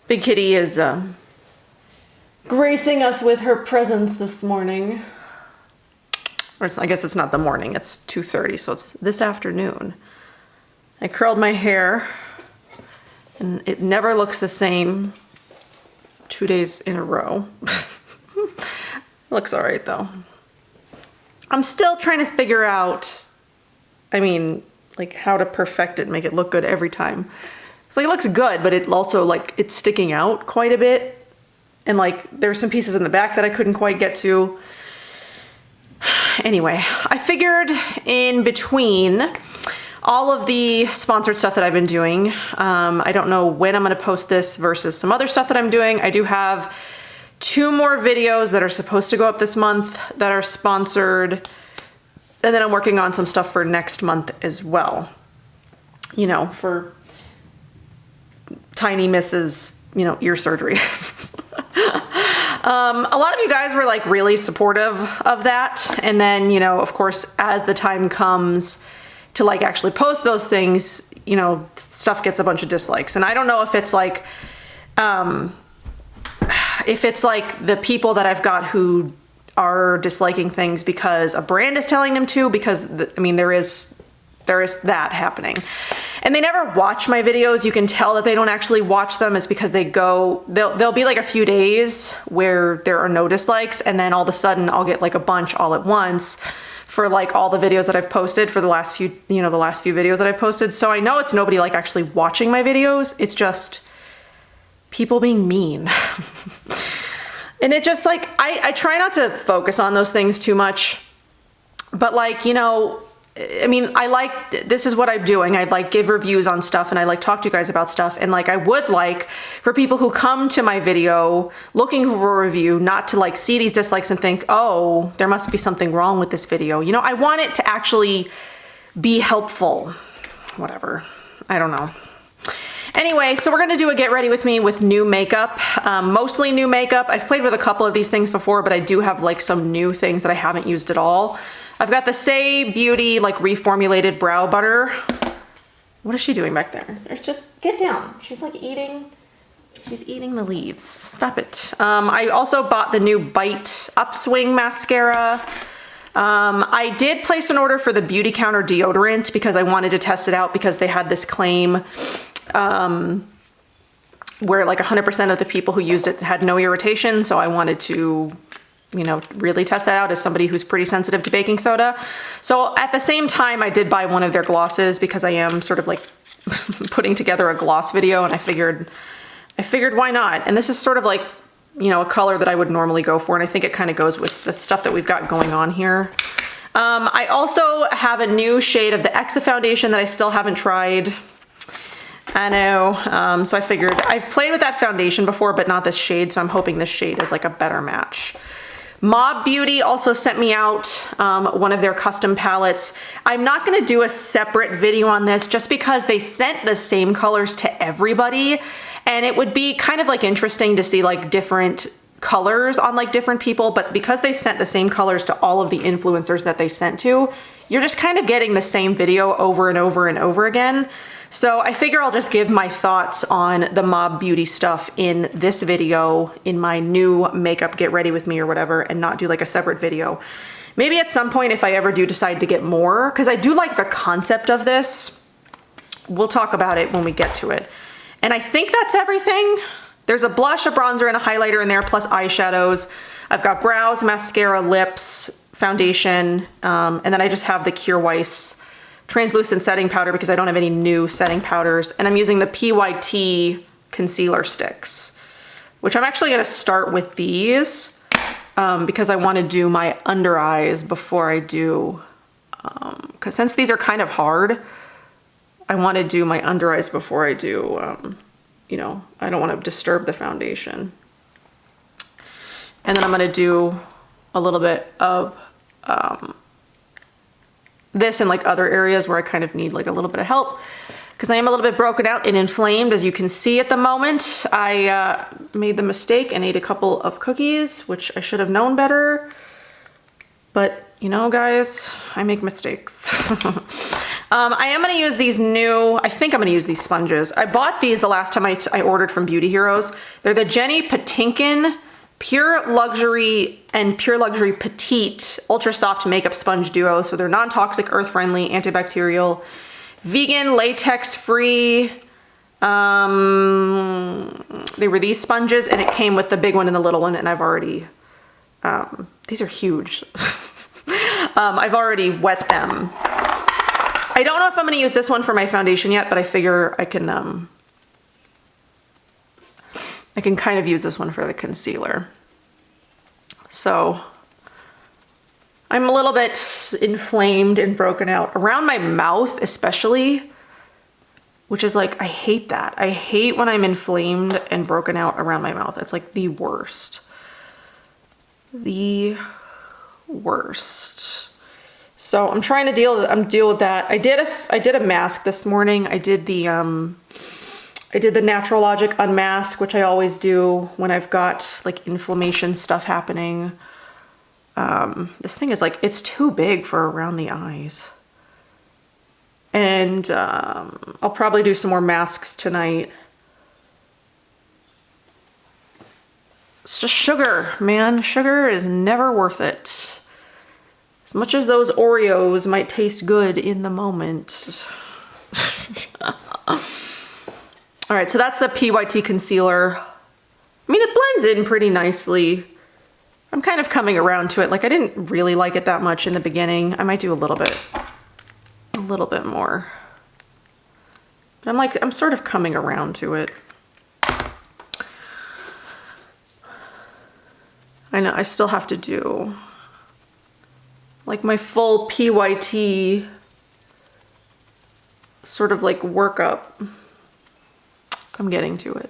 Big Kitty is gracing us with her presence this morning. Or I guess it's not the morning, it's 2:30, so it's this afternoon. I curled my hair, and it never looks the same 2 days in a row. Looks all right though. I'm still trying to figure out, I mean, like how to perfect it and make it look good every time. It's like it looks good, but it also like it's sticking out quite a bit. And like there's some pieces in the back that I couldn't quite get to. Anyway, I figured in between all of the sponsored stuff that I've been doing, I don't know when I'm gonna post this versus some other stuff that I'm doing. I do have 2 more videos that are supposed to go up this month that are sponsored. And then I'm working on some stuff for next month as well. You know, for tiny misses, you know, ear surgery. A lot of you guys were like really supportive of that. And then, you know, of course, as the time comes to like actually post those things, you know, stuff gets a bunch of dislikes. And I don't know if it's like the people that I've got who are disliking things because a brand is telling them to, because I mean, there is that happening. And they never watch my videos. You can tell that they don't actually watch them is because there'll be like a few days where there are no dislikes, and then all of a sudden I'll get like a bunch all at once for like all the videos that I've posted for the last few videos that I've posted. So I know it's nobody like actually watching my videos. It's just people being mean. And it just like, I try not to focus on those things too much, but like, you know, I mean, this is what I'm doing. I like give reviews on stuff, and I like talk to you guys about stuff. And like, I would like for people who come to my video looking for a review, not to like see these dislikes and think, oh, there must be something wrong with this video. You know, I want it to actually be helpful. Whatever. I don't know. Anyway, so we're gonna do a get ready with me with new makeup, mostly new makeup. I've played with a couple of these things before, but I do have like some new things that I haven't used at all. I've got the Say Beauty like reformulated brow butter. What is she doing back there? Just get down. She's like she's eating the leaves. Stop it. I also bought the new Pyt Upswing mascara. I did place an order for the Beauty Counter deodorant because I wanted to test it out, because they had this claim where like 100% of the people who used it had no irritation. So I wanted to, you know, really test that out as somebody who's pretty sensitive to baking soda. So at the same time, I did buy one of their glosses because I am sort of like putting together a gloss video, and I figured why not? And this is sort of like, you know, a color that I would normally go for. And I think it kind of goes with the stuff that we've got going on here. I also have a new shade of the Exa Foundation that I still haven't tried. I know, so I figured, I've played with that foundation before, but not this shade, so I'm hoping this shade is like a better match. Mob Beauty also sent me out one of their custom palettes. I'm not gonna do a separate video on this just because they sent the same colors to everybody, and it would be kind of like interesting to see like different colors on like different people, but because they sent the same colors to all of the influencers that they sent to, you're just kind of getting the same video over and over and over again. So I figure I'll just give my thoughts on the Mob Beauty stuff in this video, in my new makeup get ready with me or whatever, and not do like a separate video. Maybe at some point if I ever do decide to get more, because I do like the concept of this. We'll talk about it when we get to it. And I think that's everything. There's a blush, a bronzer, and a highlighter in there, plus eyeshadows. I've got brows, mascara, lips, foundation, and then I just have the Kjaer Weis translucent setting powder because I don't have any new setting powders. And I'm using the Pyt Concealer Sticks, which I'm actually gonna start with these because I wanna do my under eyes before I do, because since these are kind of hard, I wanna do my under eyes before I do, you know, I don't wanna disturb the foundation. And then I'm gonna do a little bit of this in like other areas where I kind of need like a little bit of help, because I am a little bit broken out and inflamed, as you can see at the moment. I made the mistake and ate a couple of cookies, which I should have known better. But you know, guys, I make mistakes. I am going to use these new, I think I'm going to use these sponges. I bought these the last time I ordered from Beauty Heroes. They're the Jenny Patinkin Pure Luxury and Pure Luxury Petite Ultra Soft Makeup Sponge Duo. So they're non-toxic, earth-friendly, antibacterial, vegan, latex-free. They were these sponges, and it came with the big one and the little one, and I've already, these are huge. I've already wet them. I don't know if I'm going to use this one for my foundation yet, but I figure I can kind of use this one for the concealer. So I'm a little bit inflamed and broken out around my mouth, especially, which is like, I hate that. I hate when I'm inflamed and broken out around my mouth. It's like the worst. The worst. So I'm trying to deal with that. I did a mask this morning. I did the Natural Logic unmask, which I always do when I've got like inflammation stuff happening. This thing is like, it's too big for around the eyes. And I'll probably do some more masks tonight. It's just sugar, man. Sugar is never worth it. As much as those Oreos might taste good in the moment. All right, so that's the Pyt concealer. I mean, it blends in pretty nicely. I'm kind of coming around to it. Like, I didn't really like it that much in the beginning. I might do a little bit more. But I'm sort of coming around to it. I know I still have to do like my full Pyt sort of like workup. I'm getting to it.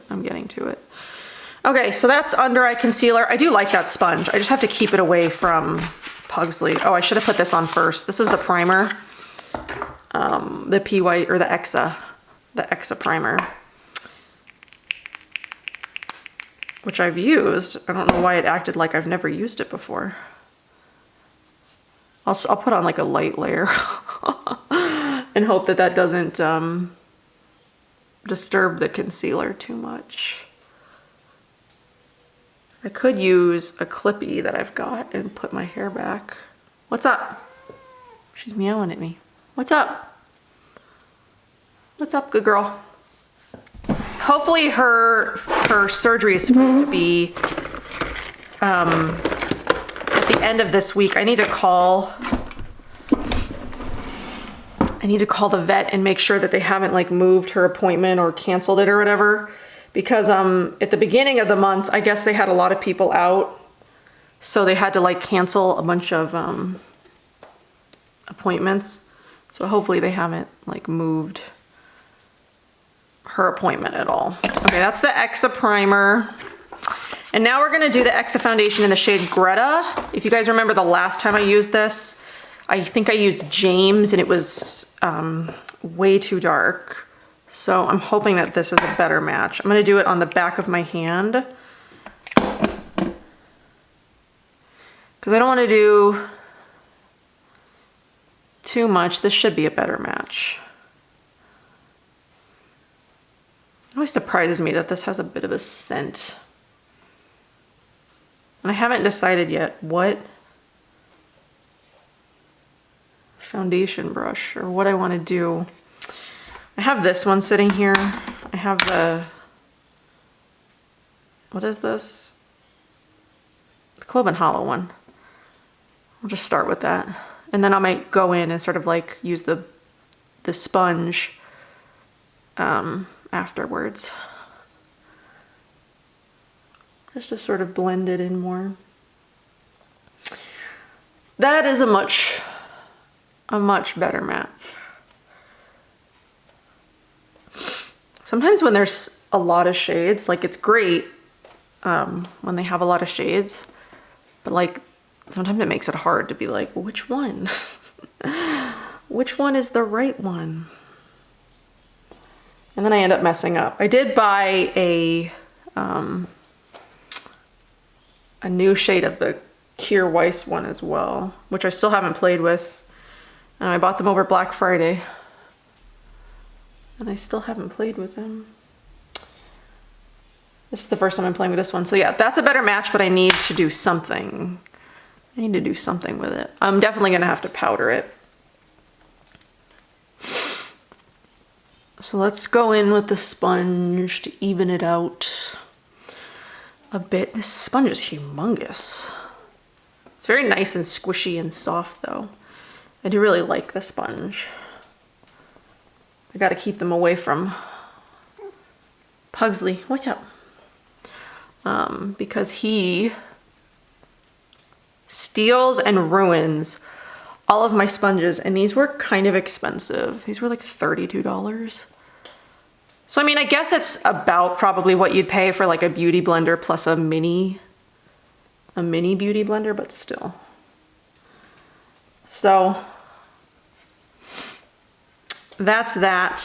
Okay, so that's under eye concealer. I do like that sponge. I just have to keep it away from Pugsley. Oh, I should have put this on first. This is the primer. The Pyt or the Exa primer, which I've used. I don't know why it acted like I've never used it before. I'll put on like a light layer and hope that that doesn't disturb the concealer too much. I could use a clippy that I've got and put my hair back. What's up? She's meowing at me. What's up? What's up, good girl? Hopefully her surgery is supposed to be at the end of this week. I need to call the vet and make sure that they haven't like moved her appointment or canceled it or whatever. Because at the beginning of the month, I guess they had a lot of people out. So they had to like cancel a bunch of appointments. So hopefully they haven't like moved her appointment at all. Okay, that's the Exa primer. And now we're gonna do the Exa foundation in the shade Greta. If you guys remember the last time I used this, I think I used James and it was way too dark. So I'm hoping that this is a better match. I'm gonna do it on the back of my hand. Because I don't wanna do too much. This should be a better match. It always surprises me that this has a bit of a scent. And I haven't decided yet what foundation brush or what I want to do. I have this one sitting here. I have the, what is this? The Cloven Hollow one. I'll just start with that. And then I might go in and sort of like use the sponge afterwards. Just to sort of blend it in more. That is a much better match. Sometimes when there's a lot of shades, like it's great when they have a lot of shades, but like sometimes it makes it hard to be like, well, which one? Which one is the right one? And then I end up messing up. I did buy a new shade of the Kier Weiss one as well, which I still haven't played with. And I bought them over Black Friday. And I still haven't played with them. This is the first time I'm playing with this one. So yeah, that's a better match, but I need to do something. I need to do something with it. I'm definitely gonna have to powder it. So let's go in with the sponge to even it out a bit. This sponge is humongous. It's very nice and squishy and soft though. I do really like the sponge. I gotta keep them away from Pugsley. What's up? Because he steals and ruins all of my sponges, and these were kind of expensive. These were like $32. So I mean, I guess it's about probably what you'd pay for like a beauty blender plus a mini beauty blender, but still. So that's that.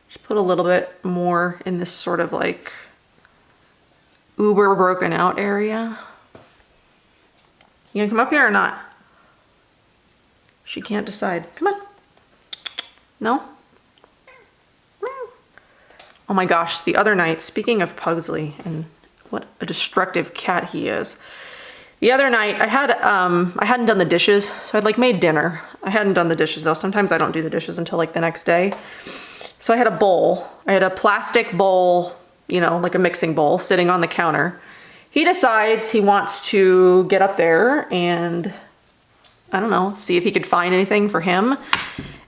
Just put a little bit more in this sort of like uber broken out area. You gonna come up here or not? She can't decide. Come on. No? Oh my gosh, the other night, speaking of Pugsley and what a destructive cat he is. The other night I hadn't done the dishes, so I'd like made dinner. I hadn't done the dishes though. Sometimes I don't do the dishes until like the next day. So I had a bowl. I had a plastic bowl, you know, like a mixing bowl sitting on the counter. He decides he wants to get up there and, I don't know, see if he could find anything for him.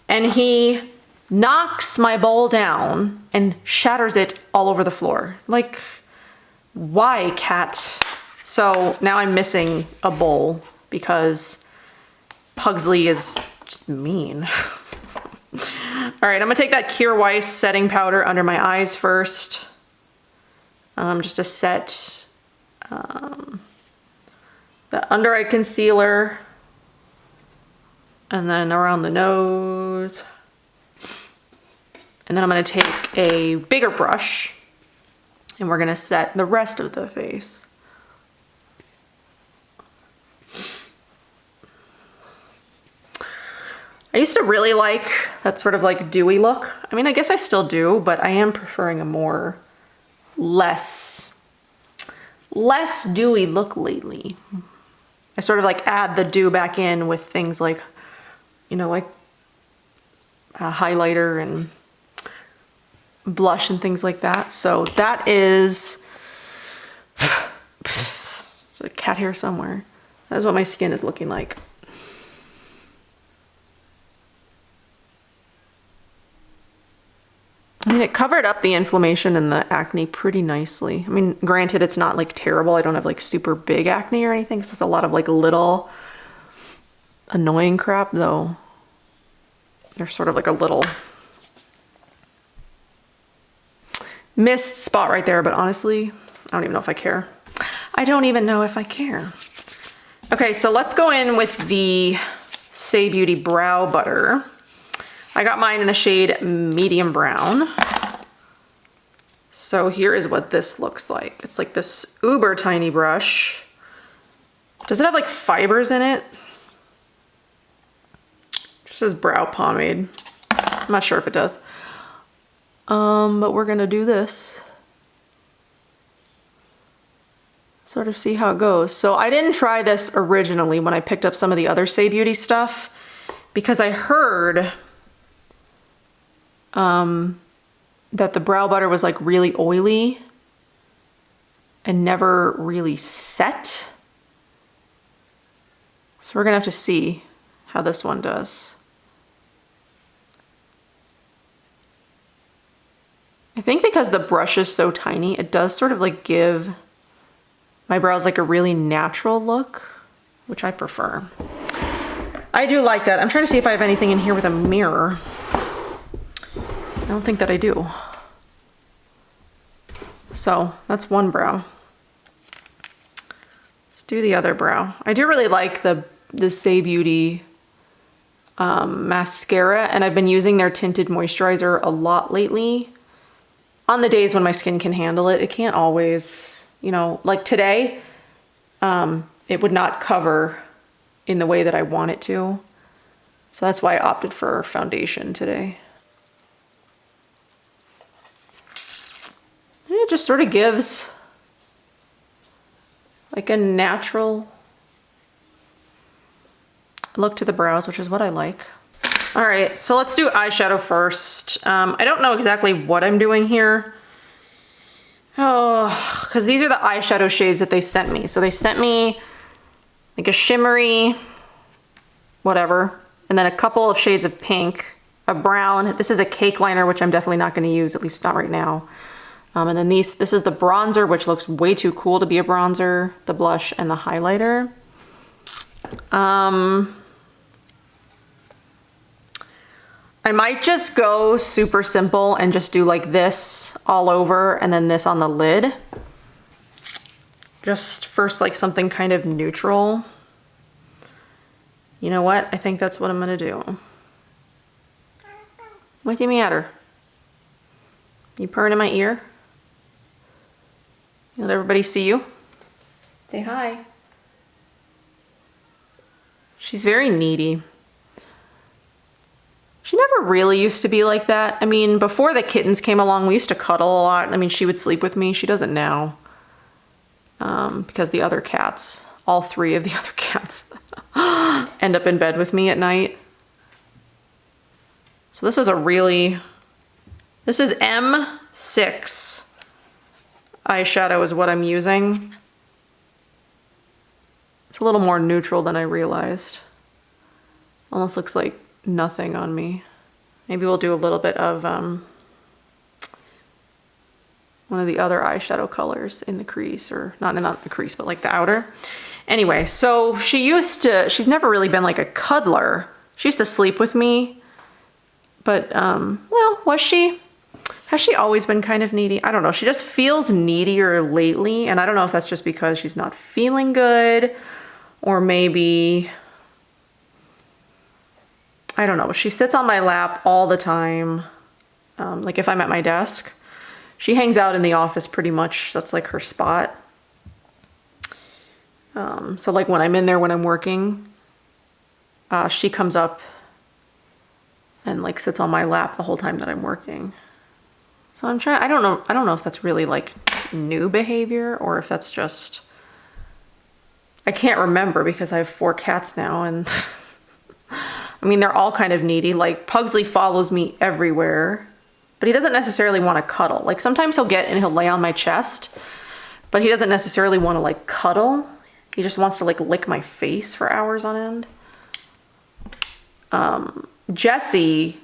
And he knocks my bowl down and shatters it all over the floor. Like, why, cat? So now I'm missing a bowl because Pugsley is just mean. All right, I'm gonna take that Kir Weiss setting powder under my eyes first. Just to set the under eye concealer, and then around the nose. And then I'm gonna take a bigger brush and we're gonna set the rest of the face. I used to really like that sort of like dewy look. I mean, I guess I still do, but I am preferring a more less dewy look lately. I sort of like add the dew back in with things like, you know, like a highlighter and blush and things like that. So that is, there's a cat hair somewhere. That is what my skin is looking like. I mean, it covered up the inflammation and the acne pretty nicely. I mean, granted, it's not like terrible. I don't have like super big acne or anything. It's just a lot of like little annoying crap though. There's sort of like a little missed spot right there, but honestly, I don't even know if I care. I don't even know if I care. Okay, so let's go in with the Say Beauty Brow Butter. I got mine in the shade medium brown. So here is what this looks like. It's like this uber tiny brush. Does it have like fibers in it? It just says brow pomade. I'm not sure if it does. But we're gonna do this. Sort of see how it goes. So I didn't try this originally when I picked up some of the other Say Beauty stuff because I heard that the brow butter was like really oily and never really set. So we're gonna have to see how this one does. I think because the brush is so tiny, it does sort of like give my brows like a really natural look, which I prefer. I do like that. I'm trying to see if I have anything in here with a mirror. I don't think that I do. So that's one brow. Let's do the other brow. I do really like the Say Beauty mascara, and I've been using their tinted moisturizer a lot lately. On the days when my skin can handle it. It can't always, you know, like today, it would not cover in the way that I want it to. So that's why I opted for foundation today. it just sort of gives like a natural look to the brows, which is what I like. All right, so let's do eyeshadow first. I don't know exactly what I'm doing here. Oh, because these are the eyeshadow shades that they sent me. So they sent me like a shimmery, whatever, and then a couple of shades of pink, a brown. This is a cake liner, which I'm definitely not going to use, at least not right now. And then this is the bronzer, which looks way too cool to be a bronzer, the blush, and the highlighter. I might just go super simple and just do like this all over and then this on the lid. Just first like something kind of neutral. You know what? I think that's what I'm gonna do. What's the matter? You purring in my ear? Let everybody see you. Say hi. She's very needy. She never really used to be like that. I mean, before the kittens came along, we used to cuddle a lot. I mean, she would sleep with me. She doesn't now. Because the other cats, all three of the other cats, end up in bed with me at night. So this is this is M6 eyeshadow is what I'm using. It's a little more neutral than I realized. Almost looks like nothing on me. Maybe we'll do a little bit of one of the other eyeshadow colors in the crease, or not the crease, but like the outer. Anyway, so she's never really been like a cuddler. She used to sleep with me, but well, was she? Has she always been kind of needy? I don't know. She just feels needier lately, and I don't know if that's just because she's not feeling good, or maybe, I don't know. She sits on my lap all the time. Like if I'm at my desk, she hangs out in the office pretty much. That's like her spot. So like when I'm in there, when I'm working, she comes up and like sits on my lap the whole time that I'm working. So I'm trying, I don't know if that's really like new behavior or if that's just, I can't remember because I have 4 cats now, and I mean, they're all kind of needy. Like Pugsley follows me everywhere, but he doesn't necessarily want to cuddle. Like sometimes he'll get and he'll lay on my chest, but he doesn't necessarily want to like cuddle. He just wants to like lick my face for hours on end. Jessie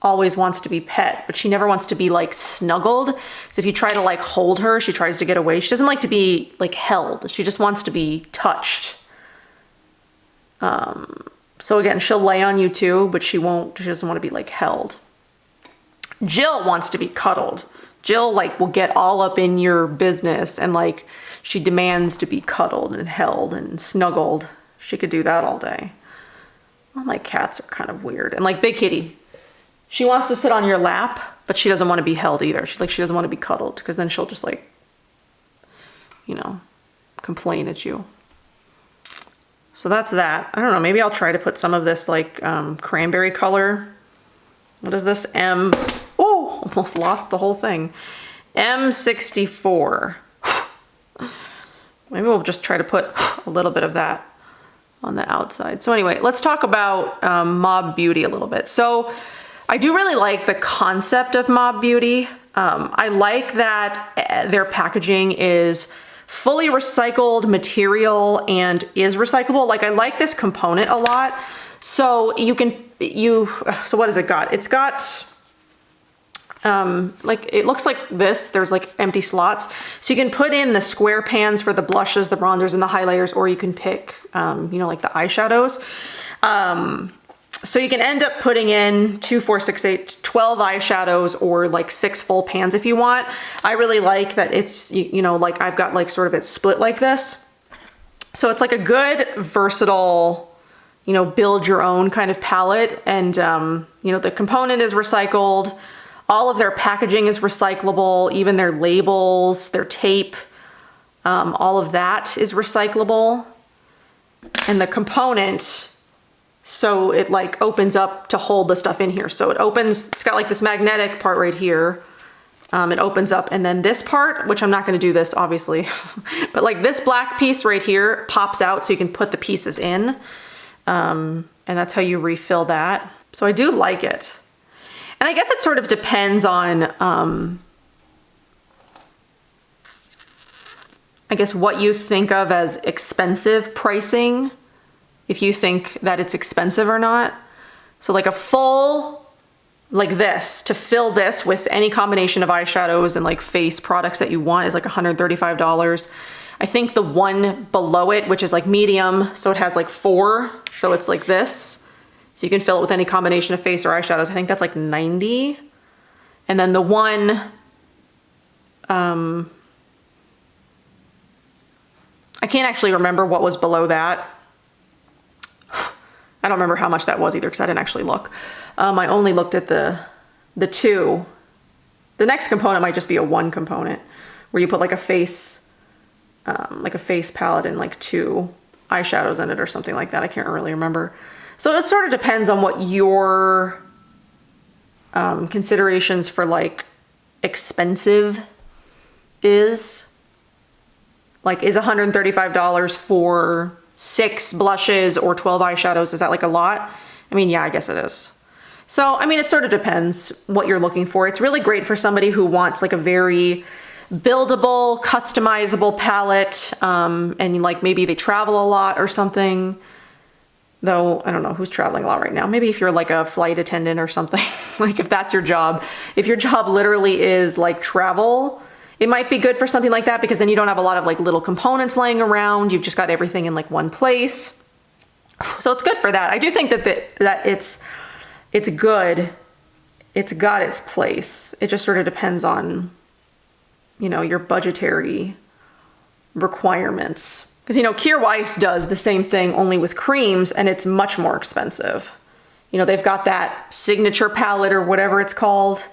always wants to be pet, but she never wants to be like snuggled. So if you try to like hold her, she tries to get away. She doesn't like to be like held. She just wants to be touched. So again, she'll lay on you too, but she doesn't want to be like held. Jill wants to be cuddled. Jill like will get all up in your business and like she demands to be cuddled and held and snuggled. She could do that all day. All my cats are kind of weird. And like Big Kitty, she wants to sit on your lap, but she doesn't want to be held either. She doesn't want to be cuddled because then she'll just like, you know, complain at you. So that's that. I don't know, maybe I'll try to put some of this like cranberry color. What is this? Oh, almost lost the whole thing. M64. Maybe we'll just try to put a little bit of that on the outside. So anyway, let's talk about Mob Beauty a little bit. So I do really like the concept of Mob Beauty. I like that their packaging is fully recycled material and is recyclable. Like I like this component a lot. So so what has it got? It's got, like, it looks like this, there's like empty slots. So you can put in the square pans for the blushes, the bronzers, and the highlighters, or you can pick, you know, like the eyeshadows. So you can end up putting in 2, 4, 6, 8, 12 eyeshadows or like 6 full pans if you want. I really like that it's, you know, like I've got like sort of it split like this. So it's like a good versatile, you know, build your own kind of palette. And, you know, the component is recycled. All of their packaging is recyclable, even their labels, their tape, all of that is recyclable. And the component, so it like opens up to hold the stuff in here. So it opens, it's got like this magnetic part right here. It opens up, and then this part, which I'm not gonna do this obviously, but like this black piece right here pops out so you can put the pieces in. And that's how you refill that. So I do like it. And I guess it sort of depends on, I guess what you think of as expensive pricing, if you think that it's expensive or not. So like a full, like this, to fill this with any combination of eyeshadows and like face products that you want is like $135. I think the one below it, which is like medium, so it has like 4, so it's like this. So you can fill it with any combination of face or eyeshadows. I think that's like 90. And then the one, I can't actually remember what was below that. I don't remember how much that was either because I didn't actually look. I only looked at the 2. The next component might just be a 1 component where you put like a face palette and like 2 eyeshadows in it or something like that. I can't really remember. So it sort of depends on what your considerations for like expensive is. Like, is $135 for 6 blushes or 12 eyeshadows, is that like a lot? I mean, yeah, I guess it is. So, I mean, it sort of depends what you're looking for. It's really great for somebody who wants like a very buildable, customizable palette, and like maybe they travel a lot or something. Though, I don't know who's traveling a lot right now. Maybe if you're like a flight attendant or something, like if that's your job. If your job literally is like travel, it might be good for something like that because then you don't have a lot of like little components laying around. You've just got everything in like one place. So it's good for that. I do think that it's good. It's got its place. It just sort of depends on, you know, your budgetary requirements. Because, you know, Kjaer Weis does the same thing only with creams and it's much more expensive. You know, they've got that signature palette or whatever it's called.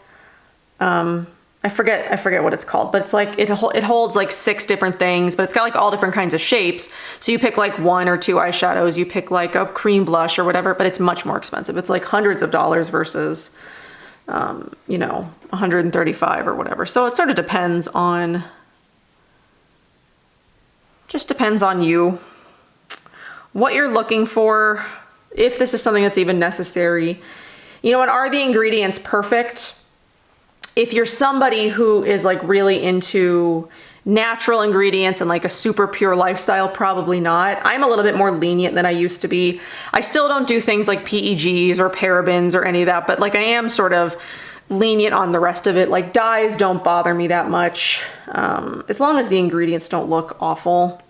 I forget what it's called, but it's like, it holds like 6 different things, but it's got like all different kinds of shapes. So you pick like 1 or 2 eyeshadows, you pick like a cream blush or whatever, but it's much more expensive. It's like hundreds of dollars versus, you know, 135 or whatever. So it sort of depends on, just depends on you, what you're looking for, if this is something that's even necessary. You know, and are the ingredients perfect? If you're somebody who is like really into natural ingredients and like a super pure lifestyle, probably not. I'm a little bit more lenient than I used to be. I still don't do things like PEGs or parabens or any of that, but like I am sort of lenient on the rest of it. Like dyes don't bother me that much, as long as the ingredients don't look awful.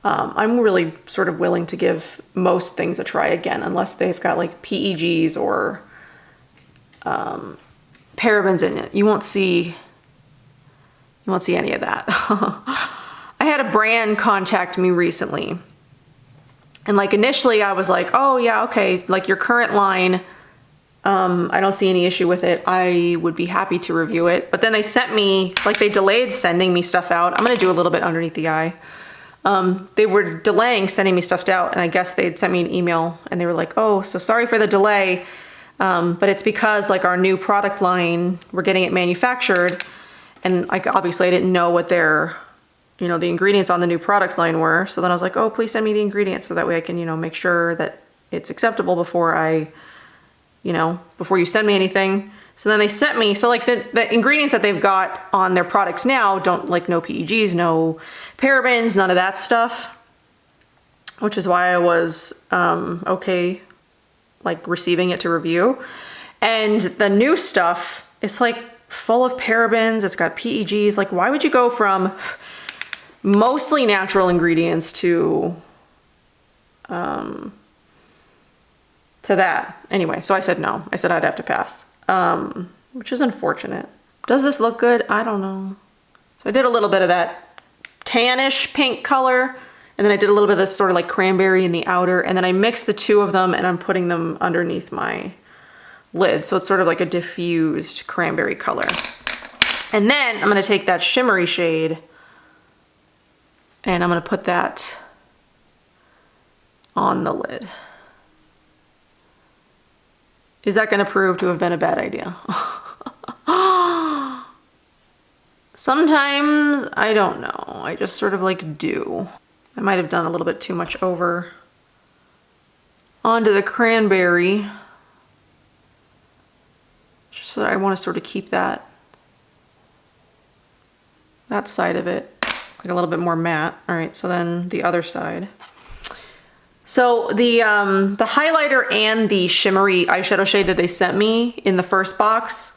I'm really sort of willing to give most things a try again, unless they've got like PEGs or parabens in it. You won't see any of that. I had a brand contact me recently. And like initially I was like, oh yeah, okay, like your current line, I don't see any issue with it. I would be happy to review it. But then they sent me, like they delayed sending me stuff out. I'm gonna do a little bit underneath the eye. They were delaying sending me stuff out, and I guess they'd sent me an email and they were like, oh, so sorry for the delay. But it's because like our new product line, we're getting it manufactured, and like obviously I didn't know what their, you know, the ingredients on the new product line were. So then I was like, oh, please send me the ingredients so that way I can, you know, make sure that it's acceptable before I, you know, before you send me anything. So then they sent me, so like the ingredients that they've got on their products now don't, like, no PEGs, no parabens, none of that stuff, which is why I was okay like receiving it to review. And the new stuff is like full of parabens, it's got PEGs. Like, why would you go from mostly natural ingredients to that? Anyway, so I said no. I said I'd have to pass, which is unfortunate. Does this look good? I don't know. So I did a little bit of that tannish pink color, and then I did a little bit of this sort of like cranberry in the outer, and then I mixed the 2 of them and I'm putting them underneath my lid. So it's sort of like a diffused cranberry color. And then I'm gonna take that shimmery shade and I'm gonna put that on the lid. Is that gonna prove to have been a bad idea? Sometimes, I don't know, I just sort of like do. I might have done a little bit too much over onto the cranberry. Just so I want to sort of keep that side of it like a little bit more matte. All right, so then the other side. So the highlighter and the shimmery eyeshadow shade that they sent me in the first box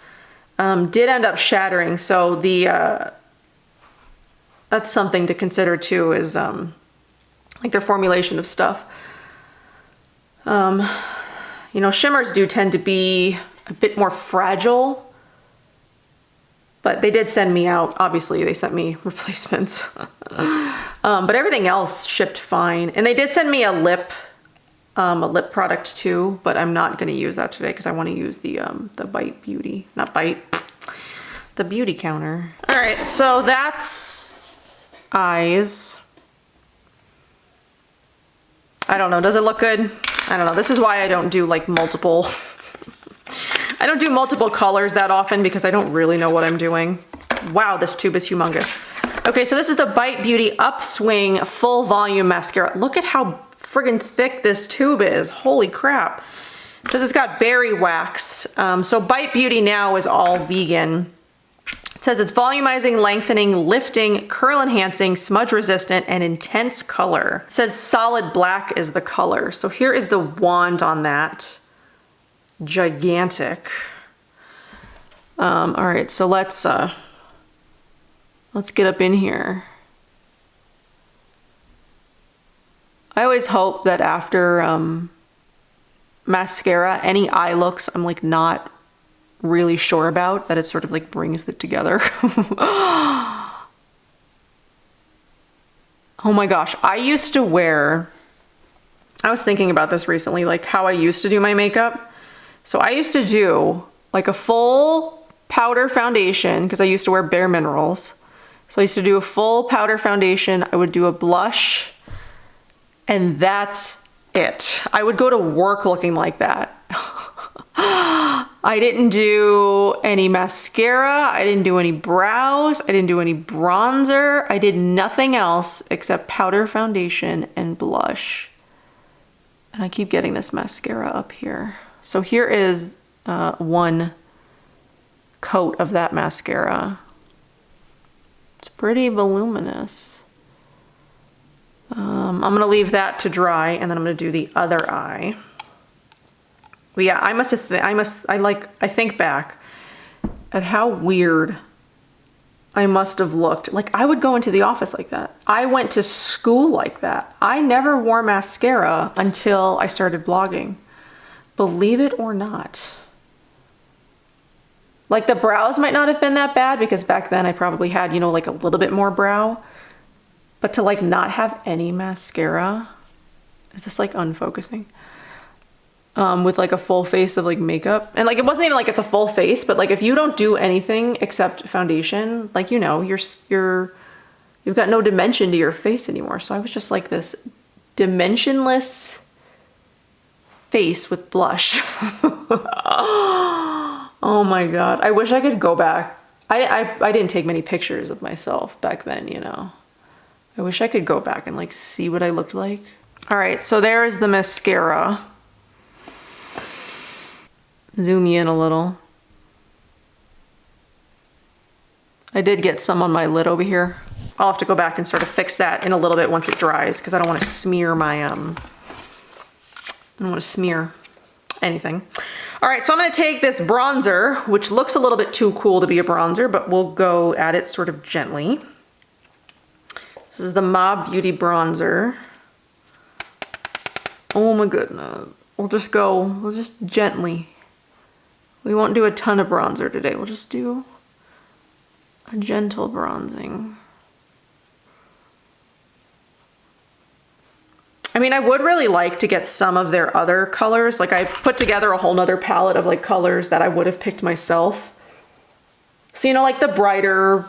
did end up shattering. So that's something to consider too, is like their formulation of stuff. You know, shimmers do tend to be a bit more fragile, but they did send me out, obviously they sent me replacements. But everything else shipped fine. And they did send me a lip product too, but I'm not gonna use that today because I wanna use the Pyt Beauty, not Pyt, the beauty counter. All right, so that's eyes. I don't know, does it look good? I don't know, this is why I don't do like multiple, I don't do multiple colors that often because I don't really know what I'm doing. Wow, this tube is humongous. Okay, so this is the Pyt Beauty Upswing Full Volume Mascara. Look at how friggin' thick this tube is, holy crap. It says it's got berry wax. So Pyt Beauty now is all vegan. It says it's volumizing, lengthening, lifting, curl enhancing, smudge resistant, and intense color. It says solid black is the color. So here is the wand on that. Gigantic. All right, so let's get up in here. I always hope that after mascara, any eye looks I'm like not really sure about, that it sort of like brings it together. Oh my gosh, I was thinking about this recently, like how I used to do my makeup. So I used to do like a full powder foundation because I used to wear Bare Minerals. So I used to do a full powder foundation. I would do a blush and that's it. I would go to work looking like that. I didn't do any mascara. I didn't do any brows. I didn't do any bronzer. I did nothing else except powder foundation and blush. And I keep getting this mascara up here. So here is one coat of that mascara. It's pretty voluminous. I'm gonna leave that to dry and then I'm gonna do the other eye. But yeah, I think back at how weird I must have looked. Like I would go into the office like that. I went to school like that. I never wore mascara until I started blogging. Believe it or not. Like the brows might not have been that bad because back then I probably had, you know, like a little bit more brow. But to like not have any mascara, is this like unfocusing? With like a full face of like makeup. And like it wasn't even like it's a full face, but like if you don't do anything except foundation, like you know, you've got no dimension to your face anymore. So I was just like this dimensionless face with blush. Oh my god. I wish I could go back. I didn't take many pictures of myself back then, you know. I wish I could go back and like see what I looked like. All right, so there is the mascara. Zoom in a little. I did get some on my lid over here. I'll have to go back and sort of fix that in a little bit once it dries because I don't want to smear my, I don't want to smear anything. All right, so I'm gonna take this bronzer, which looks a little bit too cool to be a bronzer, but we'll go at it sort of gently. This is the Mob Beauty bronzer. Oh my goodness. We'll just gently. We won't do a ton of bronzer today. We'll just do a gentle bronzing. I mean, I would really like to get some of their other colors. Like I put together a whole nother palette of like colors that I would have picked myself. So, you know, like the brighter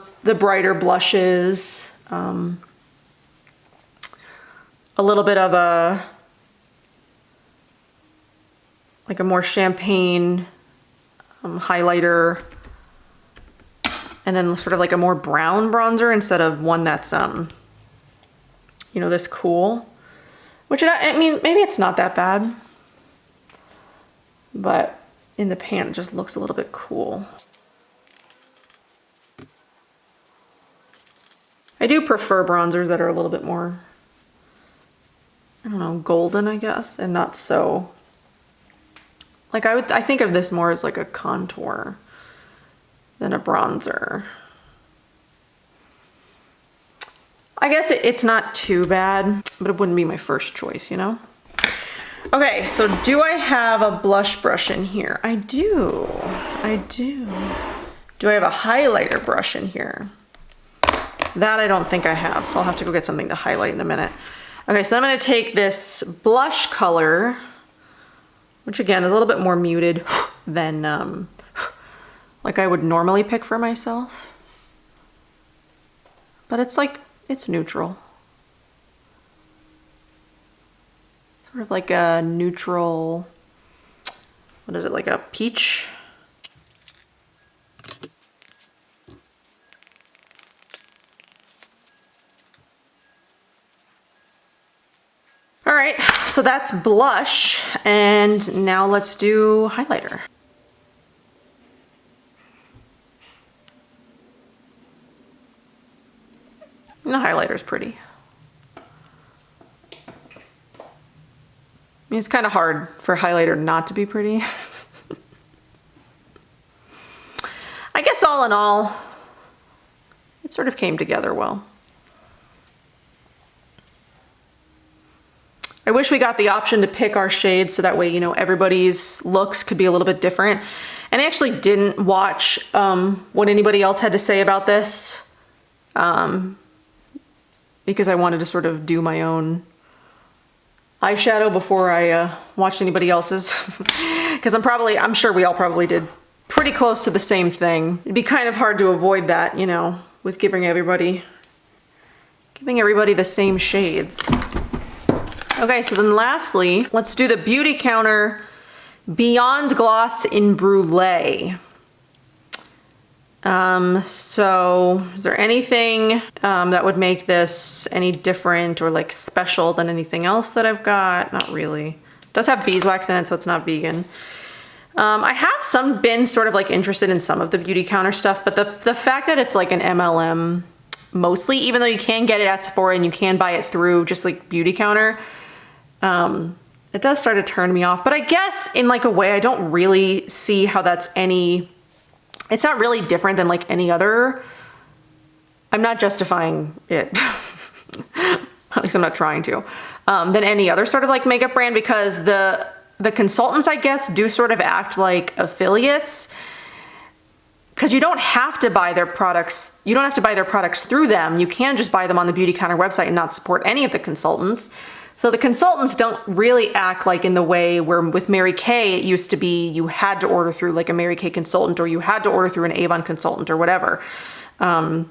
blushes, a little bit of a more champagne highlighter. and then sort of like a more brown bronzer instead of one that's, you know, this cool. Which, I mean, maybe it's not that bad. But in the pan, it just looks a little bit cool. I do prefer bronzers that are a little bit more, I don't know, golden, I guess, and not so, like I think of this more as like a contour than a bronzer. I guess it's not too bad, but it wouldn't be my first choice, you know? Okay, so do I have a blush brush in here? I do. Do I have a highlighter brush in here? That I don't think I have, so I'll have to go get something to highlight in a minute. Okay, so I'm gonna take this blush color, which again is a little bit more muted than like I would normally pick for myself. But it's like, it's neutral. Sort of like a neutral, what is it, like a peach? All right, so that's blush, and now let's do highlighter. And the highlighter's pretty. I mean, it's kind of hard for highlighter not to be pretty. I guess all in all, it sort of came together well. I wish we got the option to pick our shades so that way, you know, everybody's looks could be a little bit different. And I actually didn't watch what anybody else had to say about this because I wanted to sort of do my own eyeshadow before I watched anybody else's. Because I'm sure we all probably did pretty close to the same thing. It'd be kind of hard to avoid that, you know, with giving everybody the same shades. Okay, so then lastly, let's do the Beauty Counter Beyond Gloss in Brulee. So is there anything that would make this any different or like special than anything else that I've got? Not really. It does have beeswax in it, so it's not vegan. I have been sort of like interested in some of the Beauty Counter stuff, but the fact that it's like an MLM mostly, even though you can get it at Sephora and you can buy it through just like Beauty Counter, it does start to turn me off. But I guess in like a way, I don't really see how that's it's not really different than like any other. I'm not justifying it, at least I'm not trying to, than any other sort of like makeup brand, because the consultants, I guess, do sort of act like affiliates, because you don't have to buy their products. You don't have to buy their products through them. You can just buy them on the Beauty Counter website and not support any of the consultants. So the consultants don't really act like in the way where with Mary Kay, it used to be you had to order through like a Mary Kay consultant, or you had to order through an Avon consultant or whatever. You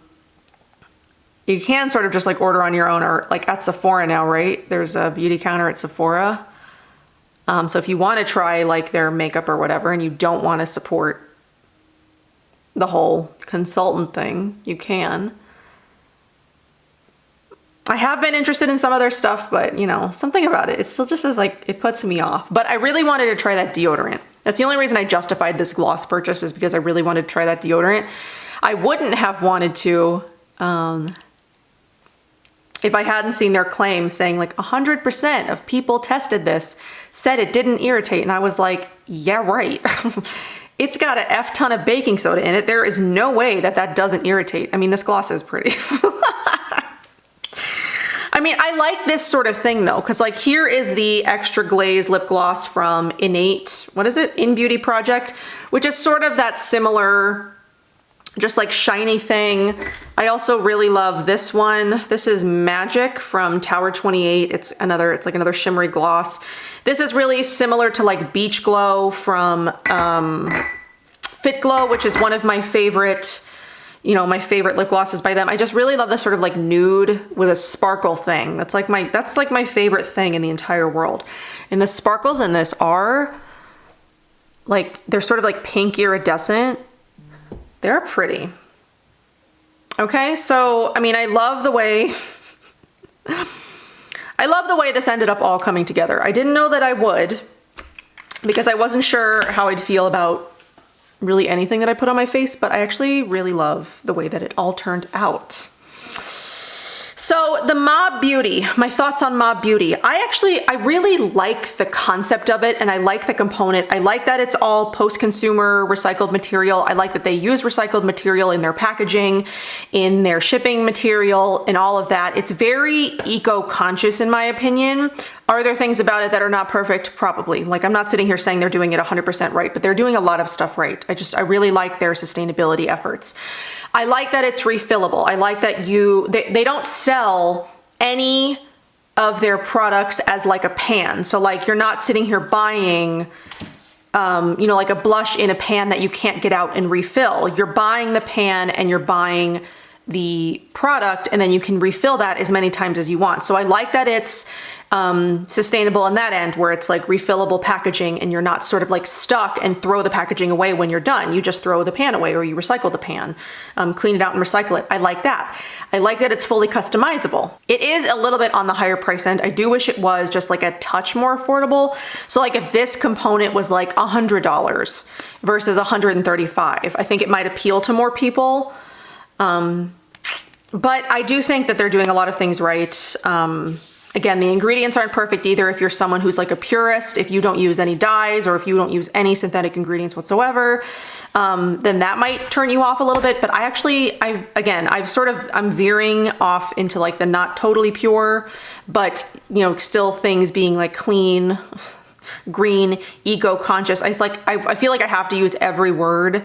can sort of just like order on your own, or like at Sephora now, right? There's a Beauty Counter at Sephora. So if you want to try like their makeup or whatever, and you don't want to support the whole consultant thing, you can. I have been interested in some other stuff, but you know, something about it, it still just is like, it puts me off. But I really wanted to try that deodorant. That's the only reason I justified this gloss purchase, is because I really wanted to try that deodorant. I wouldn't have wanted to if I hadn't seen their claim saying like 100% of people tested this said it didn't irritate. And I was like, yeah, right. It's got an F ton of baking soda in it. There is no way that that doesn't irritate. I mean, this gloss is pretty. I mean, I like this sort of thing though, because like here is the extra glaze lip gloss from Innate, what is it? In Beauty Project, which is sort of that similar, just like shiny thing. I also really love this one. This is Magic from Tower 28. It's like another shimmery gloss. This is really similar to like Beach Glow from Fit Glow, which is one of my favorite, you know, my favorite lip glosses by them. I just really love this sort of like nude with a sparkle thing. That's like my favorite thing in the entire world. And the sparkles in this are like, they're sort of like pink iridescent. They're pretty. Okay, so, I mean, I love the way, I love the way this ended up all coming together. I didn't know that I would, because I wasn't sure how I'd feel about really anything that I put on my face, but I actually really love the way that it all turned out. So the Mob Beauty, my thoughts on Mob Beauty. I really like the concept of it, and I like the component. I like that it's all post-consumer recycled material. I like that they use recycled material in their packaging, in their shipping material, and all of that. It's very eco-conscious in my opinion. Are there things about it that are not perfect? Probably. Like, I'm not sitting here saying they're doing it 100% right, but they're doing a lot of stuff right. I really like their sustainability efforts. I like that it's refillable. I like that they don't sell any of their products as like a pan. So like, you're not sitting here buying, you know, like a blush in a pan that you can't get out and refill. You're buying the pan and you're buying the product, and then you can refill that as many times as you want. So I like that it's sustainable on that end, where it's like refillable packaging and you're not sort of like stuck and throw the packaging away when you're done. You just throw the pan away, or you recycle the pan, clean it out and recycle it. I like that. I like that it's fully customizable. It is a little bit on the higher price end. I do wish it was just like a touch more affordable. So like if this component was like $100 versus $135, I think it might appeal to more people. But I do think that they're doing a lot of things right. Again, the ingredients aren't perfect either. If you're someone who's like a purist, if you don't use any dyes, or if you don't use any synthetic ingredients whatsoever, then that might turn you off a little bit. But I'm veering off into like the not totally pure, but you know, still things being like clean, green, eco-conscious. I feel like I have to use every word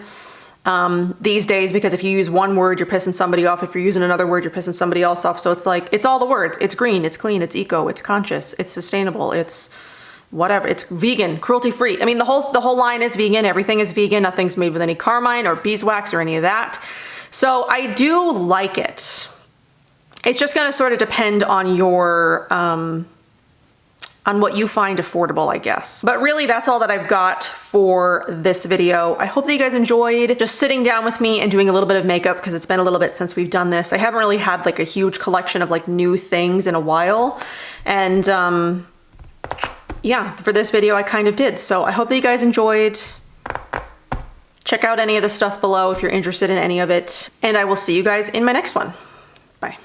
these days, because if you use one word, you're pissing somebody off. If you're using another word, you're pissing somebody else off. So it's like, it's all the words. It's green, it's clean, it's eco, it's conscious, it's sustainable, it's whatever, it's vegan, cruelty-free. I mean, the whole line is vegan. Everything is vegan. Nothing's made with any carmine or beeswax or any of that. So I do like it. It's just going to sort of depend on your, on what you find affordable, I guess. But really, that's all that I've got for this video. I hope that you guys enjoyed just sitting down with me and doing a little bit of makeup, because it's been a little bit since we've done this. I haven't really had like a huge collection of like new things in a while. And yeah, for this video, I kind of did. So I hope that you guys enjoyed. Check out any of the stuff below if you're interested in any of it. And I will see you guys in my next one. Bye.